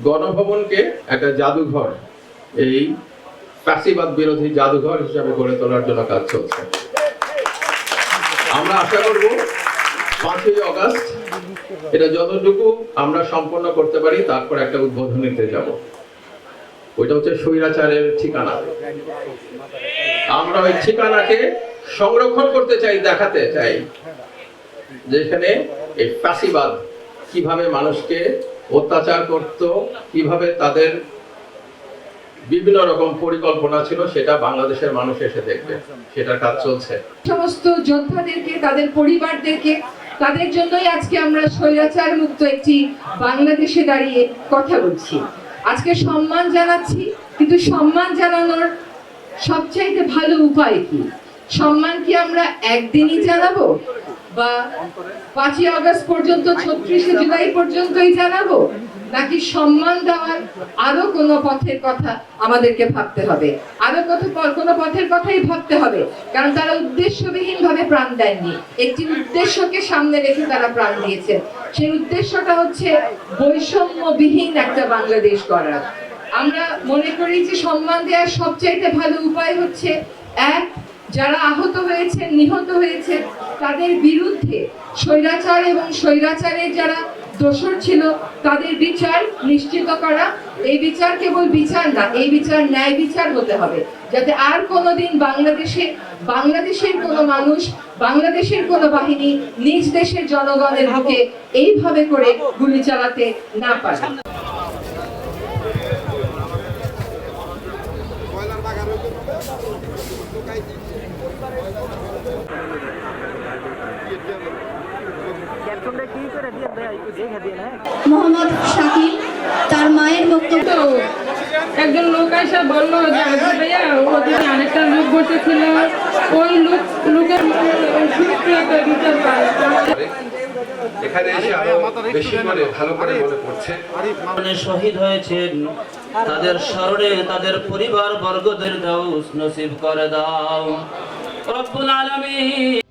গণভবনকে একটা জাদুঘর, এই ফ্যাসিবাদ বিরোধী জাদুঘর হিসাবে গড়ে তোলার জন্য কাজ চলছে। আমরা আশা করব 5ই আগস্ট এটা যতটুকু আমরা সম্পন্ন করতে পারি, তারপর একটা উদ্বোধনীতে যাব। ওইটা হচ্ছে স্বৈরাচারের ঠিকানা। আমরা ওই ঠিকানাকে সংরক্ষণ করতে চাই, দেখাতে চাই যেখানে এই ফ্যাসিবাদ কিভাবে মানুষকে অত্যাচার করত, কিভাবে তাদের বিভিন্ন রকম পরিকল্পনা ছিল, সেটা বাংলাদেশের মানুষ এসে দেখবে। সেটার কাজ চলছে। সমস্ত যোদ্ধাদেরকে, তাদের পরিবারদেরকে, তাদের জন্যই আজকে আমরা স্বৈরাচার মুক্ত একটি বাংলাদেশে দাঁড়িয়ে কথা বলছি। আজকে সম্মান জানাচ্ছি, কিন্তু সম্মান জানানোর সবচাইতে ভালো উপায় কি? সম্মান কি আমরা একদিনই জানাবো, বা 5ই আগস্ট পর্যন্ত 36শে জুলাই পর্যন্তই জানাবো, নাকি সম্মান দেওয়ার আরো কোনো পথের কথা আমাদেরকে ভাবতে হবে? আরো কোনো পথের কথাই ভাবতে হবে, কারণ তারা উদ্দেশ্যবিহীন ভাবে প্রাণ দেননি, একটি উদ্দেশ্যকে সামনে রেখে তারা প্রাণ দিয়েছে। সেই উদ্দেশ্যটা হচ্ছে বৈষম্যবিহীন একটা বাংলাদেশ গড়ার। আমরা মনে করি যে সম্মান দেওয়ার সবচাইতে ভালো উপায় হচ্ছে, এক, যারা আহত হয়েছে, নিহত হয়েছে, তাদের বিরুদ্ধে স্বৈরাচার এবং স্বৈরাচারের যারা দোষর ছিল তাদের বিচার নিশ্চিত করা। এই বিচার কেবল বিচার না, এই বিচার ন্যায় বিচার হতে হবে, যাতে আর কোনোদিন বাংলাদেশের কোনো মানুষ, বাংলাদেশের কোনো বাহিনী নিজ দেশের জনগণের বুকে এইভাবে করে গুলি চালাতে না পারে। মোহাম্মদ শাকিল তার মায়ের বক্তব্য, একজন লোক এসে বললো যে ভাইয়া ওদের আরেকটা লোক বসেছিল, ওই লোকের এখানে এসে আরো বেশি করে ভালো করে মনে পড়ছে শহীদ হয়েছেন, তাদের স্মরণে তাদের পরিবার বর্গদের দাও নসিব করে দাও রব্বুল আলামিন।